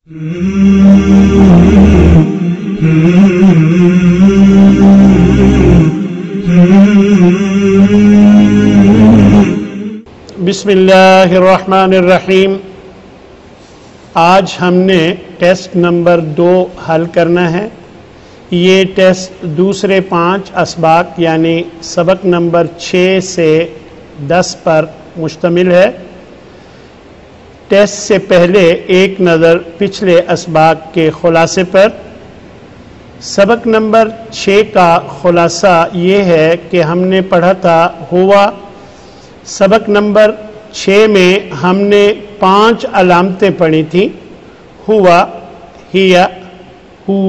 بسم اللہ الرحمن الرحیم۔ آج ہم نے ٹیسٹ نمبر 2 حل کرنا ہے۔ یہ ٹیسٹ دوسرے 5 اسباق یعنی سبق نمبر 6 سے 10 پر مشتمل ہے۔ ٹیسٹ سے پہلے ایک نظر پچھلے اسباق کے خلاصے پر۔ سبق نمبر 6 کا خلاصہ یہ ہے کہ ہم نے پڑھا تھا ہوا۔ سبق نمبر 6 میں ہم نے 5 علامتیں پڑھی تھیں، ہوا، ہیا، ہو،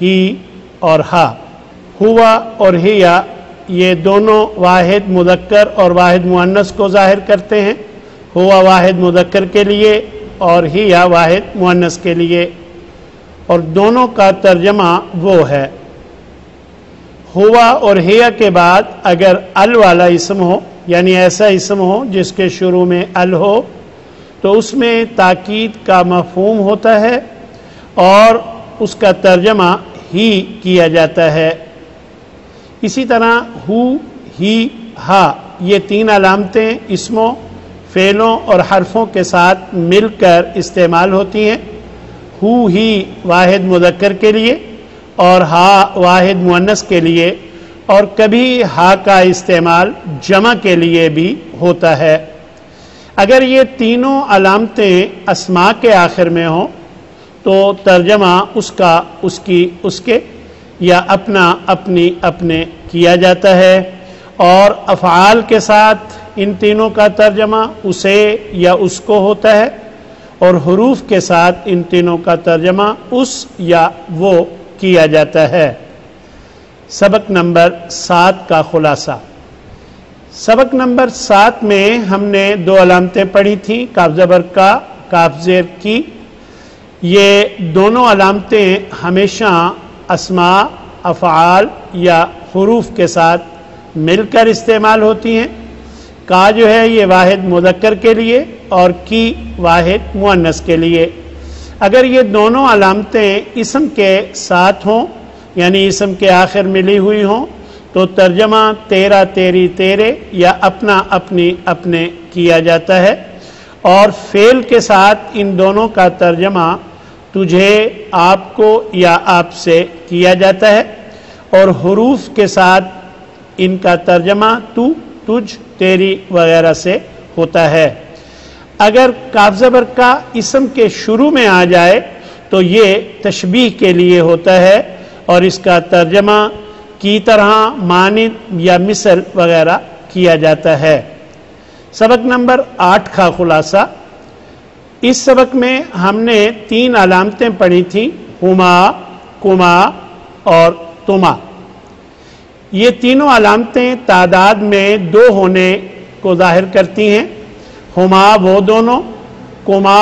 ہی اور ہا۔ ہوا اور ہیا یہ دونوں واحد مذکر اور واحد مؤنث کو ظاہر کرتے ہیں۔ ہوا واحد مذکر کے لیے اور ہیا واحد مؤنث کے لیے، اور دونوں کا ترجمہ وہ ہے۔ ہوا اور ہیا کے بعد اگر ال والا اسم ہو، یعنی ایسا اسم ہو جس کے شروع میں ال ہو، تو اس میں تاکید کا مفہوم ہوتا ہے اور اس کا ترجمہ ہی کیا جاتا ہے۔ اسی طرح ہو، ہی، ہا یہ 3 علامتیں اسموں، فعلوں اور حرفوں کے ساتھ مل کر استعمال ہوتی ہیں۔ ہو، ہی واحد مذکر کے لیے اور ہا واحد مؤنث کے لیے، اور کبھی ہا کا استعمال جمع کے لیے بھی ہوتا ہے۔ اگر یہ تینوں علامتیں اسماء کے آخر میں ہوں تو ترجمہ اس کا، اس کی، اس کے یا اپنا، اپنی، اپنے کیا جاتا ہے، اور افعال کے ساتھ ان تینوں کا ترجمہ اسے یا اس کو ہوتا ہے، اور حروف کے ساتھ ان تینوں کا ترجمہ اس یا وہ کیا جاتا ہے۔ سبق نمبر 7 کا خلاصہ۔ سبق نمبر 7 میں ہم نے 2 علامتیں پڑھی تھیں، کاف زبر کا، کاف زیر کی۔ یہ دونوں علامتیں ہمیشہ اسماء، افعال یا حروف کے ساتھ مل کر استعمال ہوتی ہیں۔ کا جو ہے یہ واحد مذکر کے لیے اور کی واحد مؤنث کے لیے۔ اگر یہ دونوں علامتیں اسم کے ساتھ ہوں، یعنی اسم کے آخر ملی ہوئی ہوں، تو ترجمہ تیرا، تیری، تیرے یا اپنا، اپنی، اپنے کیا جاتا ہے، اور فعل کے ساتھ ان دونوں کا ترجمہ تجھے، آپ کو یا آپ سے کیا جاتا ہے، اور حروف کے ساتھ ان کا ترجمہ تو، تجھ، تیری وغیرہ سے ہوتا ہے۔ اگر کاف زبر کا اسم کے شروع میں آ جائے تو یہ تشبیہ کے لیے ہوتا ہے، اور اس کا ترجمہ کی طرح، مانند یا مثل وغیرہ کیا جاتا ہے۔ سبق نمبر 8 کا خلاصہ۔ اس سبق میں ہم نے 3 علامتیں پڑھی تھیں، ہما، کما اور تما۔ یہ تینوں علامتیں تعداد میں 2 ہونے کو ظاہر کرتی ہیں۔ ہما وہ دونوں، کما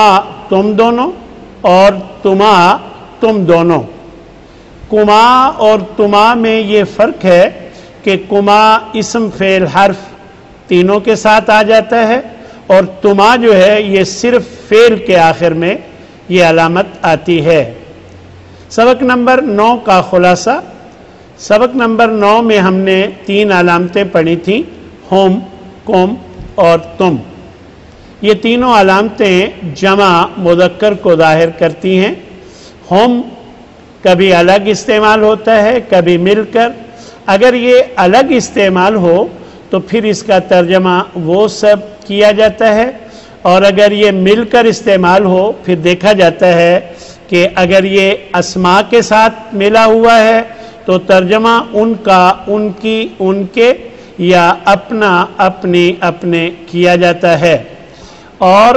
تم دونوں، اور تما تم دونوں۔ کما اور تما میں یہ فرق ہے کہ کما اسم، فعل، حرف تینوں کے ساتھ آ جاتا ہے، اور تما جو ہے یہ صرف فعل کے آخر میں یہ علامت آتی ہے۔ سبق نمبر 9 کا خلاصہ۔ سبق نمبر 9 میں ہم نے 3 علامتیں پڑھی تھیں، ہم، کم اور تم۔ یہ تینوں علامتیں جمع مذکر کو ظاہر کرتی ہیں۔ ہم کبھی الگ استعمال ہوتا ہے، کبھی مل کر۔ اگر یہ الگ استعمال ہو تو پھر اس کا ترجمہ وہ سب کیا جاتا ہے، اور اگر یہ مل کر استعمال ہو پھر دیکھا جاتا ہے کہ اگر یہ اسماء کے ساتھ ملا ہوا ہے تو ترجمہ ان کا، ان کی، ان کے یا اپنا، اپنی، اپنے کیا جاتا ہے، اور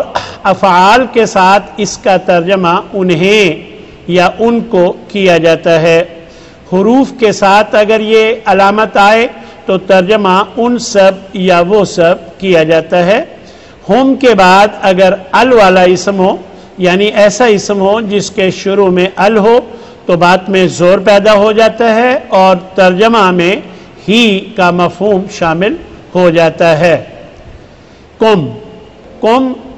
افعال کے ساتھ اس کا ترجمہ انہیں یا ان کو کیا جاتا ہے۔ حروف کے ساتھ اگر یہ علامت آئے تو ترجمہ ان سب یا وہ سب کیا جاتا ہے۔ ہم کے بعد اگر ال والا اسم ہو، یعنی ایسا اسم ہو جس کے شروع میں ال ہو، تو بات میں زور پیدا ہو جاتا ہے اور ترجمہ میں ہی کا مفہوم شامل ہو جاتا ہے۔ کم، کم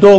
2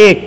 1,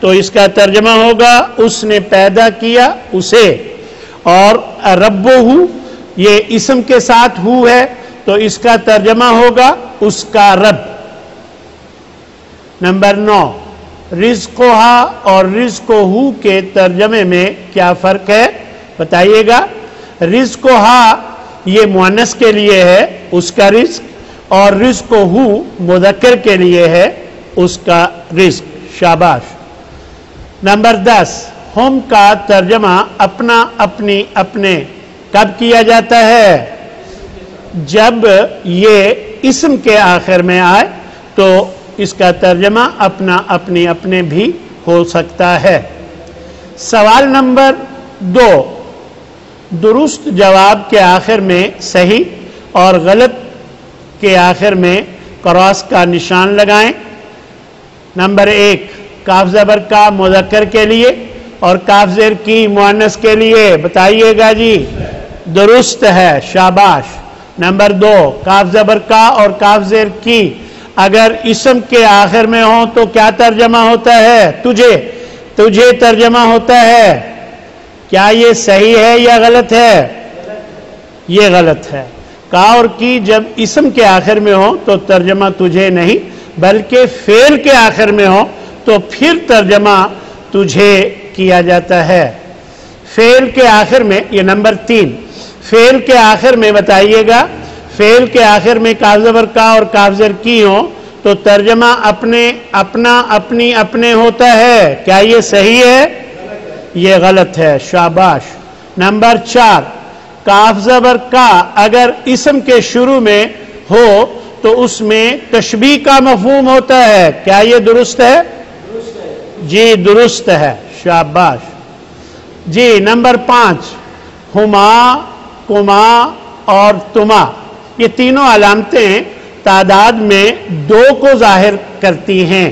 تو اس کا ترجمہ ہوگا اس نے پیدا کیا اسے، اور ربہ یہ اسم کے ساتھ ہو ہے تو اس کا ترجمہ ہوگا اس کا رب۔ نمبر 9، رزقھا اور رزقہ کے ترجمے میں کیا فرق ہے بتائیے گا۔ رزقھا یہ مؤنث کے لیے ہے اس کا رزق، اور رزقہ مذکر کے لیے ہے اس کا رزق۔ شاباش۔ نمبر 10، ہم کا ترجمہ اپنا، اپنی، اپنے کب کیا جاتا ہے؟ جب یہ اسم کے آخر میں آئے تو اس کا ترجمہ اپنا، اپنی، اپنے بھی ہو سکتا ہے۔ سوال نمبر 2، درست جواب کے آخر میں صحیح اور غلط کے آخر میں کراس کا نشان لگائیں۔ نمبر 1، کاف زبر کا مذکر کے لیے اور کاف زیر کی مؤنث کے لیے بتائیے گا جی۔ درست ہے، شاباش۔ نمبر 2، کاف زبر کا اور کاف زیر کی اگر اسم کے آخر میں ہو تو کیا ترجمہ ہوتا ہے؟ تجھے، تجھے ترجمہ ہوتا ہے۔ کیا یہ صحیح ہے یا غلط ہے؟ یہ غلط ہے۔ کا اور کی جب اسم کے آخر میں ہو تو ترجمہ تجھے نہیں بلکہ فعل کے آخر میں ہو تو پھر ترجمہ تجھے کیا جاتا ہے۔ فعل کے آخر میں، یہ نمبر 3، فعل کے آخر میں بتائیے گا، فعل کے آخر میں کاف زبر کا اور کاف زیر کی ہو تو ترجمہ اپنے، اپنا، اپنی، اپنے ہوتا ہے۔ کیا یہ صحیح ہے؟ یہ غلط ہے۔ شاباش۔ نمبر 4، کاف زبر کا اگر اسم کے شروع میں ہو تو اس میں تشبیہ کا مفہوم ہوتا ہے۔ کیا یہ درست ہے؟ جی درست ہے، شاباش۔ جی نمبر 5، ہما، کما اور تما، یہ تینوں علامتیں تعداد میں 2 کو ظاہر کرتی ہیں۔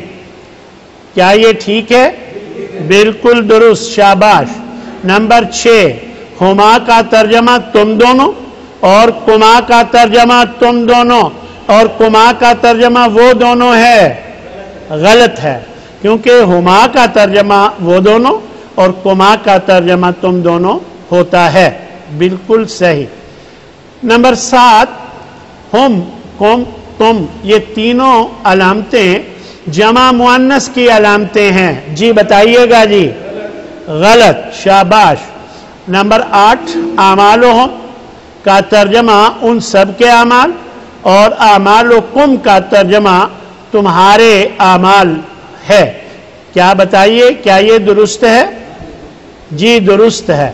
کیا یہ ٹھیک ہے؟ بالکل درست، شاباش۔ نمبر 6، ہما کا ترجمہ تم دونوں اور کما کا ترجمہ تم دونوں اور کما کا ترجمہ وہ دونوں ہے۔ غلط ہے، کیونکہ ہما کا ترجمہ وہ دونوں اور کما کا ترجمہ تم دونوں ہوتا ہے۔ بالکل صحیح۔ نمبر 7، ہم، کم، تم، یہ تینوں علامتیں جمع مؤنث کی علامتیں ہیں۔ جی بتائیے گا جی۔ غلط، شاباش۔ نمبر 8، اعمالہم کا ترجمہ ان سب کے اعمال اور اعمالکم کا ترجمہ تمہارے اعمال ہے۔ کیا بتائیے، کیا یہ درست ہے؟ جی درست ہے۔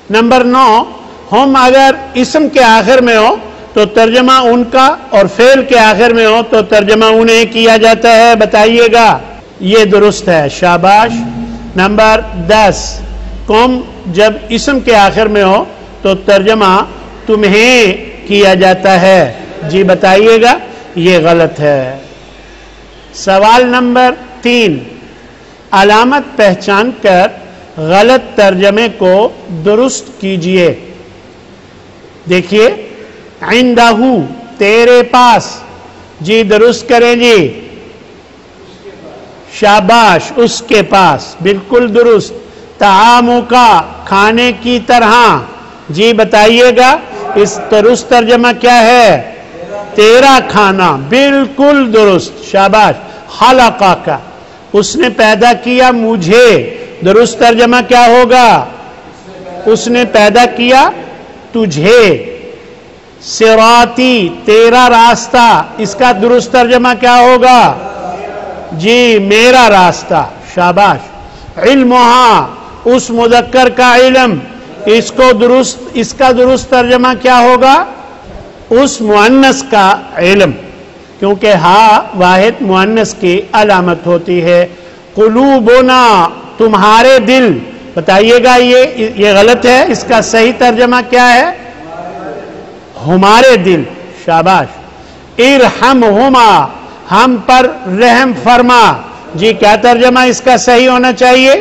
نمبر 9، ہم اگر اسم کے آخر میں ہو تو ترجمہ ان کا اور فعل کے آخر میں ہو تو ترجمہ انہیں کیا جاتا ہے۔ بتائیے گا۔ یہ درست ہے، شاباش۔ نمبر 10، کم جب اسم کے آخر میں ہو تو ترجمہ تمہیں کیا جاتا ہے۔ جی بتائیے گا۔ یہ غلط ہے۔ سوال نمبر 3، علامت پہچان کر غلط ترجمے کو درست کیجئے۔ دیکھیے، عندہ، تیرے پاس، جی درست کریں جی۔ شاباش، اس کے پاس، بالکل درست۔ طعاموں کا، کھانے کی طرح، جی بتائیے گا اس درست ترجمہ کیا ہے؟ تیرا کھانا، بالکل درست، شاباش۔ خلقہ کا، اس نے پیدا کیا مجھے، درست ترجمہ کیا ہوگا؟ اس نے پیدا کیا تجھے۔ صراطی، تیرا راستہ، اس کا درست ترجمہ کیا ہوگا؟ جی میرا راستہ، شاباش۔ علمہا، اس مذکر کا علم، اس کا درست ترجمہ کیا ہوگا؟ اس مؤنث کا علم، کیونکہ ہا واحد مؤنث کی علامت ہوتی ہے۔ قلوبنا، تمہارے دل، بتائیے گا یہ غلط ہے، اس کا صحیح ترجمہ کیا ہے؟ ہمارے دل، شاباش۔ ارحمہما، ہم پر رحم فرما، جی کیا ترجمہ اس کا صحیح ہونا چاہیے؟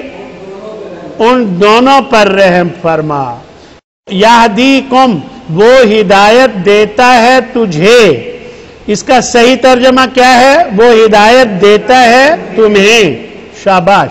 ان دونوں پر رحم فرما۔ یہدیکم، وہ ہدایت دیتا ہے تجھے، اس کا صحیح ترجمہ کیا ہے؟ وہ ہدایت دیتا ہے تمہیں، شاباش۔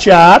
4,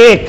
1,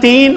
3,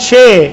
6,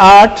8,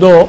2